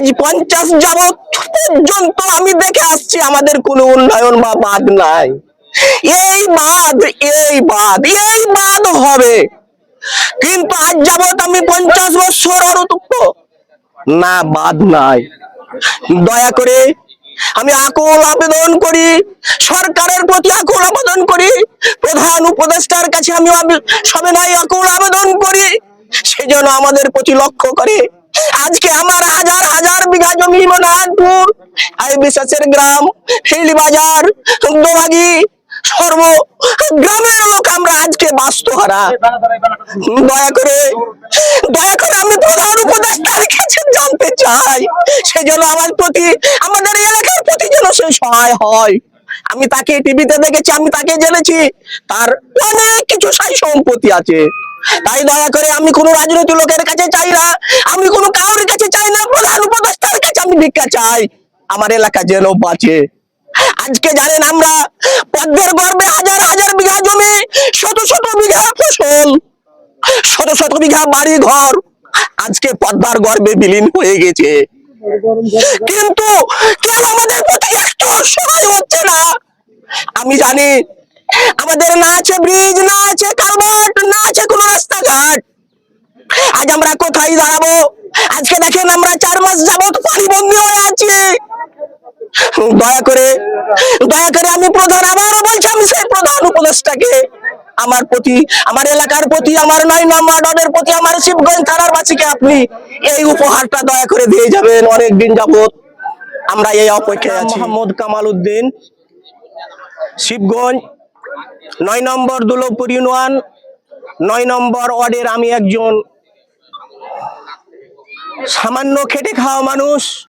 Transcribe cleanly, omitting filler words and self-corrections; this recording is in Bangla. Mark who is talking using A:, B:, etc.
A: আজ 50 যাবৎ পর্যন্ত আমি দেখে আসছি আমাদের কোনো উন্নয়ন বা বাঁধ নাই। এই বাঁধ হবে, কিন্তু আজ যাবৎ আমি 50 বছর অরুতুক্ত না, বাঁধ নাই। দয়া করে আমি আকুল আবেদন করি, সরকারের প্রতি আকুল আবেদন করি, প্রধান উপদেষ্টার কাছে আমি সবিনয় আকুল আবেদন করি, সেজন্য আমাদের প্রতি লক্ষ্য করে আজকে আমার হাজার হাজার বিঘা জমি মনোহরপুর, বিশ্বাসের গ্রাম, হিলি বাজার, দোবাগি, সর্ব গ্রামের লোক আমরা আজকে বাস্তুহারা। দয়া করে আমি প্রধান উপদেষ্টার কাছে জানতে চাই, সেজন্য আমাদের এলাকার প্রতি যেন সে সহায় হয়। আমি তাকে টিভিতে দেখেছি, আমি তাকে জেনেছি, তার অনেক কিছু সাই সম্পত্তি আছে। তাই দয়া করে আমি কোনো রাজনৈতিক লোকের কাছে চাই না, আমি কোনো কারোর কাছে চাই না, প্রধান উপদেষ্টার কাছে আমি ভিক্ষা চাই, আমার এলাকা যেন বাঁচে। আজকে জানেন আমরা পদ্মার গর্ভে হাজার হাজার বিঘা জমি, শত শত বিঘা ফসল, শত শত বিঘা বাড়ি ঘর আজকে পদ্মার গর্ভে বিলীন হয়ে গেছে, কিন্তু কেন আমাদের প্রতি একটু সহায় হচ্ছে না? আমি জানি আমাদের না আছে ব্রিজ, না আছে কালভার্ট, না আছে কোনো রাস্তাঘাট। আজ আমরা কোথায় দাঁড়াবো? আজকে দেখেন আমরা 4 মাস যাবত পানিবন্দী হয়ে আছি। দয়া করে আমি আবারও বলছি, আমি সেই প্রধান উপদেষ্টাকে আমার প্রতি, আমার এলাকার প্রতি, আমার 9 নম্বর ওয়ার্ডের প্রতি, আমার শিবগঞ্জ থানার বাসীকে আপনি এই উপহারটা দয়া করে দিয়ে যাবেন। অনেক দিন যাবত আমরা এই অপেক্ষায় আছি। মোহাম্মদ কামাল উদ্দিন, শিবগঞ্জ 9 নম্বর দুলভপুর ইউনিয়ন 9 নম্বর ওয়ার্ডের আমি একজন সামান্য খেটে খাওয়া মানুষ।